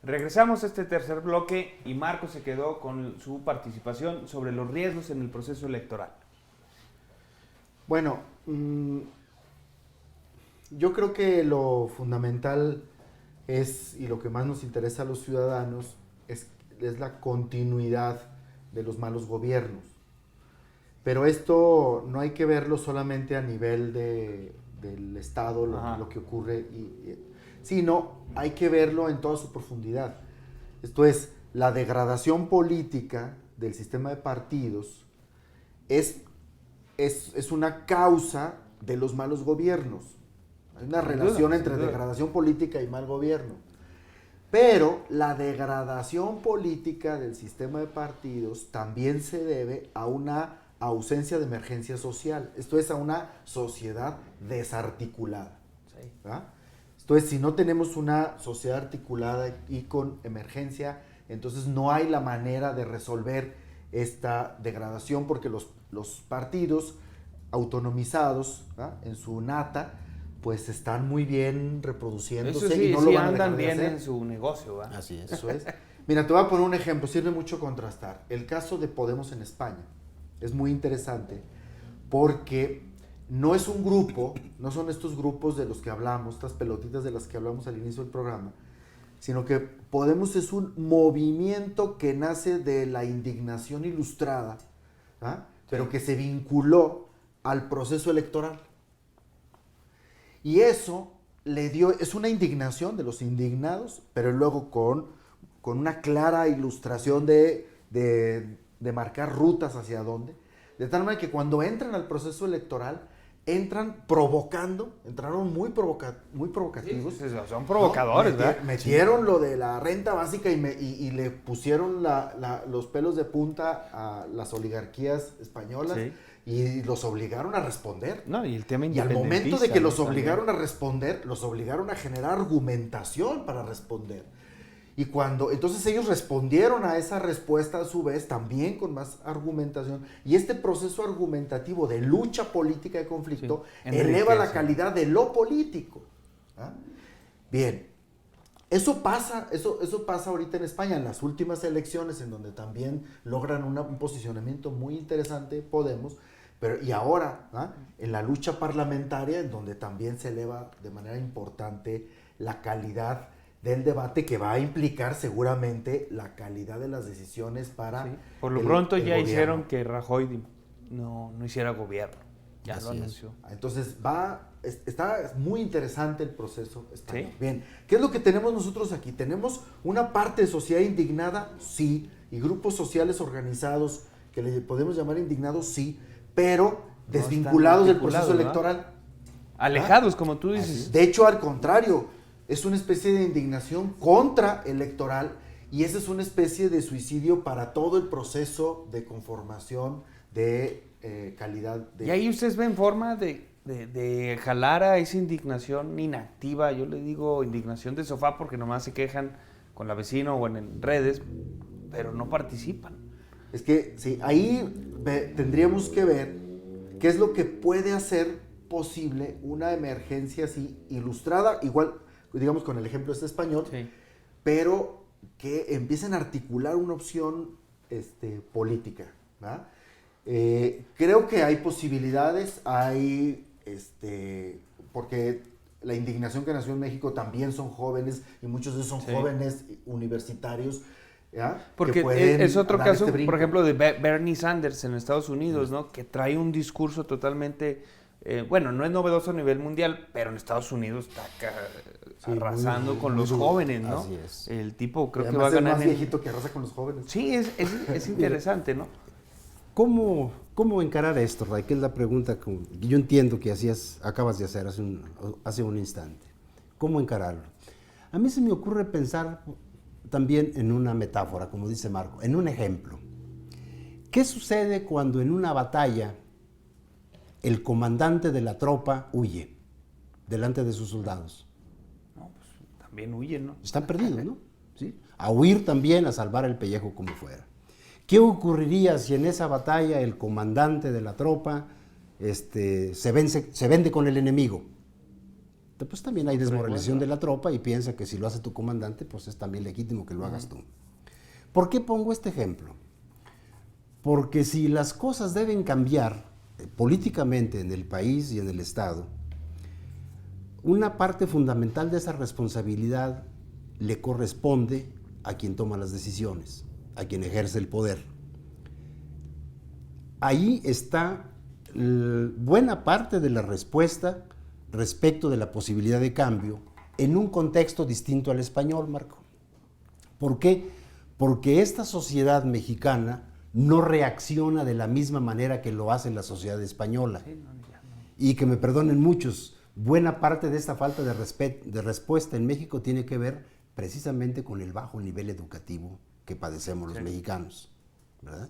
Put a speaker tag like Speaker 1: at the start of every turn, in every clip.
Speaker 1: Regresamos a este tercer bloque y Marco se quedó con su participación sobre los riesgos en el proceso electoral.
Speaker 2: Bueno, yo creo que lo fundamental es, y lo que más nos interesa a los ciudadanos, es la continuidad de los malos gobiernos. Pero esto no hay que verlo solamente a nivel del Estado, lo que ocurre, sino hay que verlo en toda su profundidad. Esto es, la degradación política del sistema de partidos es una causa de los malos gobiernos. Hay una relación entre degradación política y mal gobierno. Pero la degradación política del sistema de partidos también se debe a una ausencia de emergencia social. Esto es, a una sociedad desarticulada.
Speaker 1: Sí.
Speaker 2: ¿Verdad? Esto es, si no tenemos una sociedad articulada y con emergencia, entonces no hay la manera de resolver esta degradación, porque los partidos autonomizados, ¿verdad?, en su nata, pues están muy bien reproduciéndose.
Speaker 1: Eso sí,
Speaker 2: y no lo van a dejar
Speaker 1: andan
Speaker 2: de
Speaker 1: bien
Speaker 2: hacer.
Speaker 1: en su negocio, ¿verdad?
Speaker 3: Así es.
Speaker 2: Eso es. Mira, te voy a poner un ejemplo, sirve mucho contrastar. El caso de Podemos en España es muy interesante porque no es un grupo, no son estos grupos de los que hablamos, estas pelotitas de las que hablamos al inicio del programa, sino que Podemos es un movimiento que nace de la indignación ilustrada, ¿ah?, pero que se vinculó al proceso electoral. Y eso es una indignación de los indignados, pero luego con una clara ilustración de marcar rutas hacia dónde, de tal manera que cuando entran al proceso electoral, entraron muy provocativos.
Speaker 1: Sí, son provocadores,
Speaker 2: ¿no?
Speaker 1: ¿verdad?
Speaker 2: Metieron lo de la renta básica y le pusieron los pelos de punta a las oligarquías españolas.
Speaker 1: Sí.
Speaker 2: Y los obligaron a responder.
Speaker 1: No, y el tema
Speaker 2: Y al momento de que los
Speaker 1: también
Speaker 2: obligaron a responder, los obligaron a generar argumentación para responder. Y entonces ellos respondieron a esa respuesta a su vez, también con más argumentación. Y este proceso argumentativo de lucha política de conflicto eleva la calidad de lo político. ¿Ah? Bien, eso pasa ahorita en España, en las últimas elecciones, en donde también logran un posicionamiento muy interesante Podemos. Y ahora, ¿ah?, en la lucha parlamentaria, en donde también se eleva de manera importante la calidad del debate, que va a implicar seguramente la calidad de las decisiones para...
Speaker 1: Sí. Por lo pronto ya hicieron que Rajoy no hiciera gobierno. Ya lo anunció.
Speaker 2: Entonces está muy interesante el proceso español.
Speaker 1: ¿Sí?
Speaker 2: Bien, ¿qué es lo que tenemos nosotros aquí? Tenemos una parte de sociedad indignada, sí, y grupos sociales organizados que le podemos llamar indignados, sí, pero desvinculados del proceso electoral.
Speaker 1: Alejados, como tú dices.
Speaker 2: De hecho, al contrario, es una especie de indignación contraelectoral, y esa es una especie de suicidio para todo el proceso de conformación de calidad.
Speaker 1: Y ahí ustedes ven forma de jalar a esa indignación inactiva. Yo le digo indignación de sofá porque nomás se quejan con la vecina o en redes, pero no participan.
Speaker 2: Es que sí, ahí tendríamos que ver qué es lo que puede hacer posible una emergencia así ilustrada, igual, digamos, con el ejemplo español,
Speaker 1: sí,
Speaker 2: pero que empiecen a articular una opción política, ¿verdad? Creo que hay posibilidades, porque la indignación que nació en México también son jóvenes, y muchos de ellos son jóvenes universitarios, ¿ya?,
Speaker 1: porque es otro caso, por ejemplo, de Bernie Sanders en Estados Unidos, ¿no?, que trae un discurso totalmente, no es novedoso a nivel mundial, pero en Estados Unidos está arrasando con los jóvenes, ¿no?
Speaker 3: Así es.
Speaker 1: El tipo creo que
Speaker 2: además
Speaker 1: va a ganar.
Speaker 2: Es más viejito que arrasa con los jóvenes.
Speaker 1: Sí, es interesante, ¿no?
Speaker 3: ¿Cómo encarar esto, Ray? Que es la pregunta que yo entiendo que acabas de hacer hace un instante. ¿Cómo encararlo? A mí se me ocurre pensar también en una metáfora, como dice Marco, en un ejemplo. ¿Qué sucede cuando en una batalla el comandante de la tropa huye delante de sus soldados?
Speaker 1: No, pues también huyen, ¿no?
Speaker 3: Están perdidos, ¿no? ¿Sí? A huir también, a salvar el pellejo como fuera. ¿Qué ocurriría si en esa batalla el comandante de la tropa se vende con el enemigo? pues también hay desmoralización de la tropa y piensa que si lo hace tu comandante, pues es también legítimo que lo hagas tú. ¿Por qué pongo este ejemplo? Porque si las cosas deben cambiar políticamente en el país y en el Estado, una parte fundamental de esa responsabilidad le corresponde a quien toma las decisiones, a quien ejerce el poder. Ahí está buena parte de la respuesta respecto de la posibilidad de cambio en un contexto distinto al español, Marco. ¿Por qué? Porque esta sociedad mexicana no reacciona de la misma manera que lo hace la sociedad española. Y que me perdonen muchos, buena parte de esta falta de respuesta en México tiene que ver precisamente con el bajo nivel educativo que padecemos los mexicanos, ¿verdad?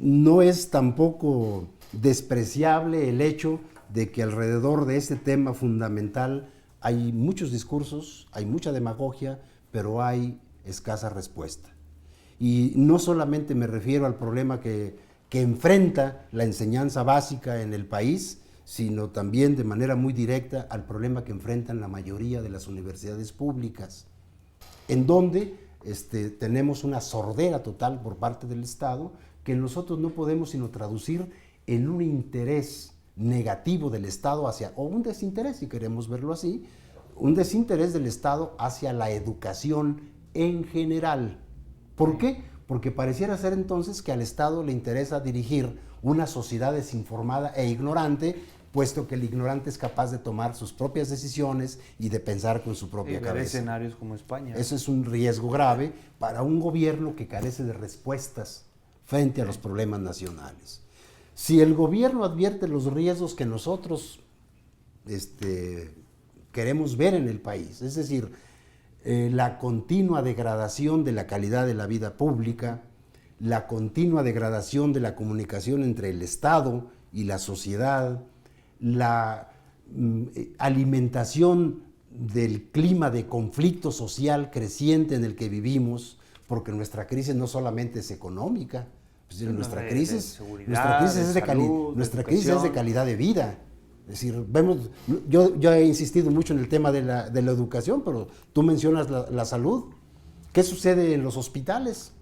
Speaker 3: No es tampoco despreciable el hecho de que alrededor de este tema fundamental hay muchos discursos, hay mucha demagogia, pero hay escasa respuesta. Y no solamente me refiero al problema que enfrenta la enseñanza básica en el país, sino también de manera muy directa al problema que enfrentan la mayoría de las universidades públicas, en donde tenemos una sordera total por parte del Estado que nosotros no podemos sino traducir en un interés negativo del Estado o un desinterés, si queremos verlo así, un desinterés del Estado hacia la educación en general. ¿Por qué? Porque pareciera ser entonces que al Estado le interesa dirigir una sociedad desinformada e ignorante, puesto que el ignorante es capaz de tomar sus propias decisiones y de pensar con su propia cabeza.
Speaker 1: Escenarios como España.
Speaker 3: Eso es un riesgo grave para un gobierno que carece de respuestas frente a los problemas nacionales. Si el gobierno advierte los riesgos que nosotros queremos ver en el país, es decir, la continua degradación de la calidad de la vida pública, la continua degradación de la comunicación entre el Estado y la sociedad, la alimentación del clima de conflicto social creciente en el que vivimos, porque nuestra crisis no solamente es económica, nuestra crisis es de calidad de vida. Es decir, yo he insistido mucho en el tema de la educación, pero tú mencionas la salud. ¿Qué sucede en los hospitales?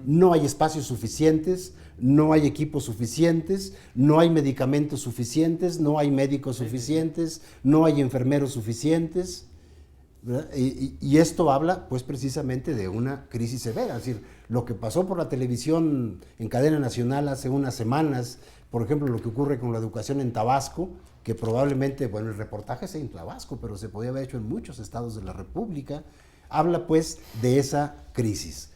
Speaker 3: No hay espacios suficientes, no hay equipos suficientes, no hay medicamentos suficientes, no hay médicos suficientes, no hay enfermeros suficientes, ¿verdad? Y esto habla pues precisamente de una crisis severa. Es decir, lo que pasó por la televisión en cadena nacional hace unas semanas, por ejemplo, lo que ocurre con la educación en Tabasco, que probablemente, bueno, el reportaje es en Tabasco, pero se podía haber hecho en muchos estados de la República, habla pues de esa crisis.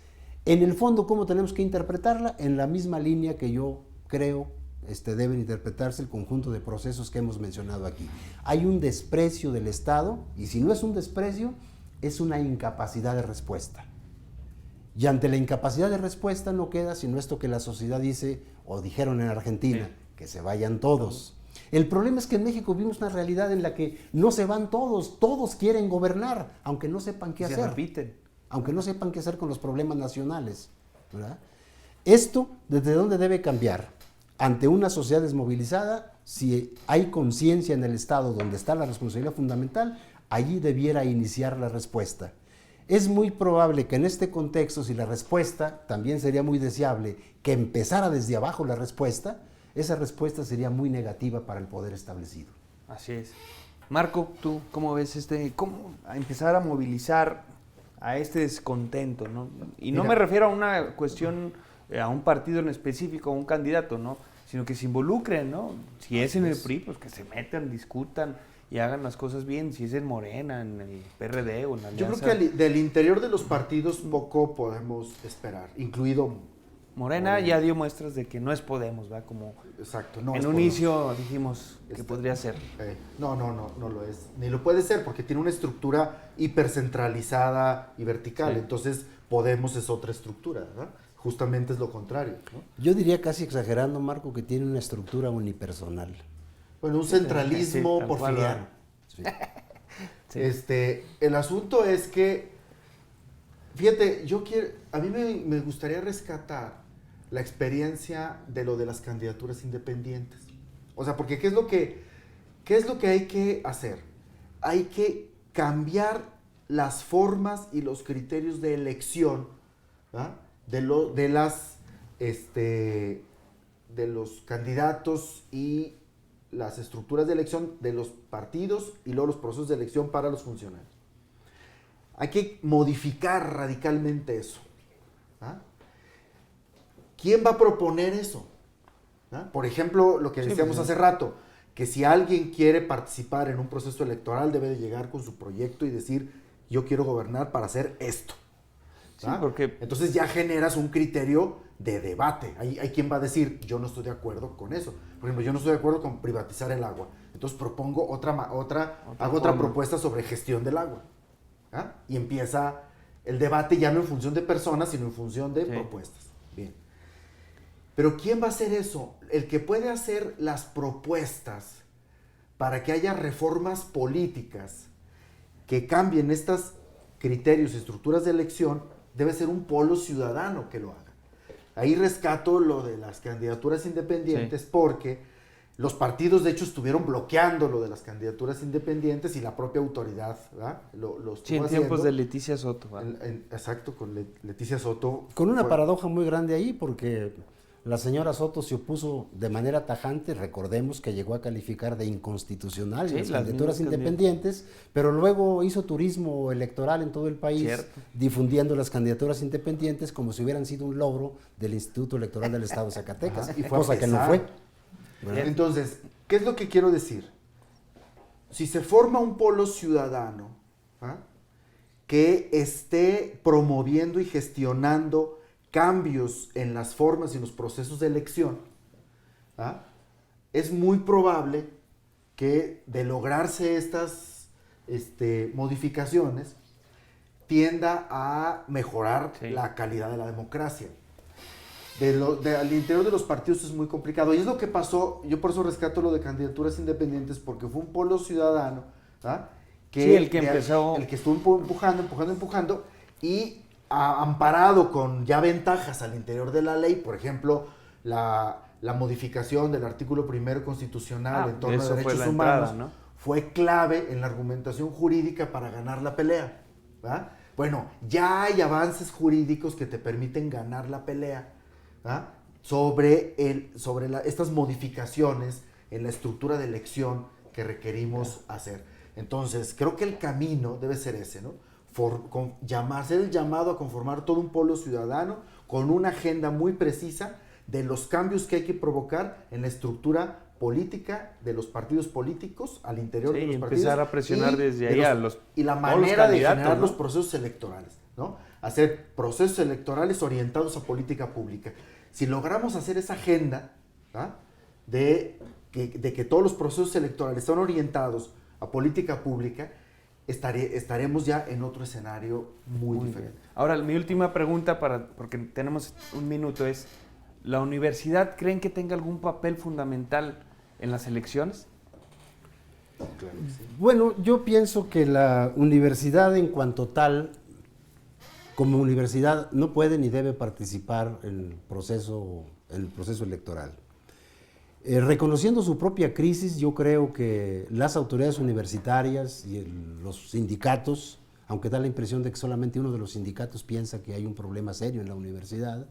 Speaker 3: En el fondo, ¿cómo tenemos que interpretarla? En la misma línea que yo creo deben interpretarse el conjunto de procesos que hemos mencionado aquí. Hay un desprecio del Estado, y si no es un desprecio, es una incapacidad de respuesta. Y ante la incapacidad de respuesta no queda sino esto que la sociedad dice, o dijeron en Argentina, que se vayan todos. El problema es que en México vimos una realidad en la que no se van todos, todos quieren gobernar, aunque no sepan qué hacer.
Speaker 1: Se repiten.
Speaker 3: Aunque no sepan qué hacer con los problemas nacionales, ¿verdad? Esto, ¿desde dónde debe cambiar? Ante una sociedad desmovilizada, si hay conciencia en el Estado donde está la responsabilidad fundamental, allí debiera iniciar la respuesta. Es muy probable que en este contexto, si la respuesta, también sería muy deseable que empezara desde abajo la respuesta, esa respuesta sería muy negativa para el poder establecido.
Speaker 1: Así es. Marco, ¿tú cómo ves cómo empezar a movilizar a este descontento, ¿no? Y no me refiero a una cuestión, a un partido en específico, a un candidato, ¿no? Sino que se involucren, ¿no? Si es en el PRI, pues que se metan, discutan y hagan las cosas bien. Si es en Morena, en el PRD o en la Alianza.
Speaker 2: Yo creo que del interior de los partidos poco podemos esperar, incluido
Speaker 1: Morena ya dio muestras de que no es Podemos, ¿verdad? Como
Speaker 2: exacto, no
Speaker 1: en un inicio dijimos que podría ser.
Speaker 2: No lo es. Ni lo puede ser porque tiene una estructura hipercentralizada y vertical. Sí. Entonces, Podemos es otra estructura, ¿verdad? Justamente es lo contrario, ¿no?
Speaker 3: Yo diría casi exagerando, Marco, que tiene una estructura unipersonal.
Speaker 2: Bueno, un centralismo porfiriano. Sí. Sí. El asunto es que, fíjate, a mí me gustaría rescatar la experiencia de lo de las candidaturas independientes. O sea, porque ¿qué es lo que ¿Qué es lo que hay que hacer? Hay que cambiar las formas y los criterios de elección, ¿verdad? de los candidatos y las estructuras de elección de los partidos y luego los procesos de elección para los funcionarios. Hay que modificar radicalmente eso. ¿Ah? ¿Quién va a proponer eso? ¿Ah? Por ejemplo, lo que decíamos hace rato, que si alguien quiere participar en un proceso electoral debe de llegar con su proyecto y decir, yo quiero gobernar para hacer esto.
Speaker 1: Sí, porque...
Speaker 2: Entonces ya generas un criterio de debate. Hay quien va a decir, yo no estoy de acuerdo con eso. Por ejemplo, yo no estoy de acuerdo con privatizar el agua. Entonces propongo otra propuesta sobre gestión del agua. ¿Ah? Y empieza el debate ya no en función de personas, sino en función de propuestas. Bien. Pero ¿quién va a hacer eso? El que puede hacer las propuestas para que haya reformas políticas que cambien estos criterios y estructuras de elección debe ser un polo ciudadano que lo haga. Ahí rescato lo de las candidaturas independientes porque los partidos de hecho estuvieron bloqueando lo de las candidaturas independientes y la propia autoridad, ¿verdad? Lo estuvo
Speaker 1: en tiempos de Leticia Soto.
Speaker 2: Exacto, con Leticia Soto.
Speaker 3: Con una paradoja muy grande ahí porque la señora Soto se opuso de manera tajante, recordemos que llegó a calificar de inconstitucional las candidaturas independientes, pero luego hizo turismo electoral en todo el país, difundiendo las candidaturas independientes como si hubieran sido un logro del Instituto Electoral del Estado de Zacatecas,
Speaker 2: y fue
Speaker 3: cosa que no fue.
Speaker 2: Entonces, ¿qué es lo que quiero decir? Si se forma un polo ciudadano que esté promoviendo y gestionando cambios en las formas y en los procesos de elección, es muy probable que de lograrse estas modificaciones tienda a mejorar la calidad de la democracia. Al interior de los partidos es muy complicado y es lo que pasó. Yo por eso rescato lo de candidaturas independientes porque fue un polo ciudadano
Speaker 1: el que
Speaker 2: estuvo empujando y amparado con ya ventajas al interior de la ley, por ejemplo la modificación del artículo 1 constitucional en torno a derechos humanos, ¿no? Fue clave en la argumentación jurídica para ganar la pelea, ¿verdad? Bueno, ya hay avances jurídicos que te permiten ganar la pelea, ¿verdad? sobre estas modificaciones en la estructura de elección que requerimos hacer. Entonces, creo que el camino debe ser ese, ¿no? Hacer el llamado a conformar todo un polo ciudadano con una agenda muy precisa de los cambios que hay que provocar en la estructura política de los partidos políticos al interior de los partidos.
Speaker 1: Empezar a presionar desde ahí a los
Speaker 2: y la manera de generar los procesos electorales, ¿no? Hacer procesos electorales orientados a política pública. Si logramos hacer esa agenda, ¿verdad? de que todos los procesos electorales están orientados a política pública, estaremos ya en otro escenario muy diferente.
Speaker 1: Bien. Ahora, mi última pregunta, porque tenemos un minuto, es, ¿la universidad creen que tenga algún papel fundamental en las elecciones?
Speaker 2: Claro que sí.
Speaker 3: Bueno, yo pienso que la universidad en cuanto tal, como universidad, no puede ni debe participar en el proceso electoral. Reconociendo su propia crisis, yo creo que las autoridades universitarias y los sindicatos, aunque da la impresión de que solamente uno de los sindicatos piensa que hay un problema serio en la universidad,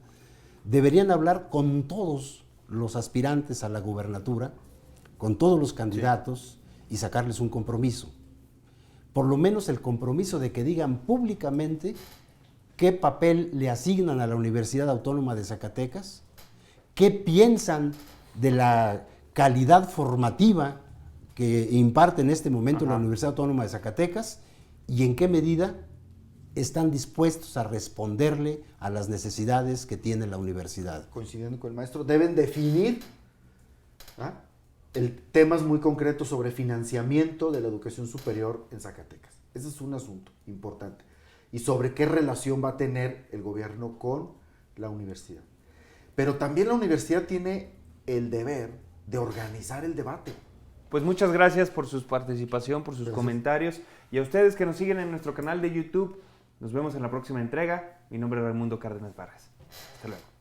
Speaker 3: deberían hablar con todos los aspirantes a la gubernatura, con todos los candidatos y sacarles un compromiso. Por lo menos el compromiso de que digan públicamente qué papel le asignan a la Universidad Autónoma de Zacatecas, qué piensan de la calidad formativa que imparte en este momento la Universidad Autónoma de Zacatecas y en qué medida están dispuestos a responderle a las necesidades que tiene la universidad.
Speaker 2: Coincidiendo con el maestro, deben definir temas muy concretos sobre financiamiento de la educación superior en Zacatecas. Ese es un asunto importante. Y sobre qué relación va a tener el gobierno con la universidad. Pero también la universidad tiene el deber de organizar el debate.
Speaker 1: Pues muchas gracias por su participación, por sus comentarios. Y a ustedes que nos siguen en nuestro canal de YouTube, nos vemos en la próxima entrega. Mi nombre es Raimundo Cárdenas Vargas. Hasta luego.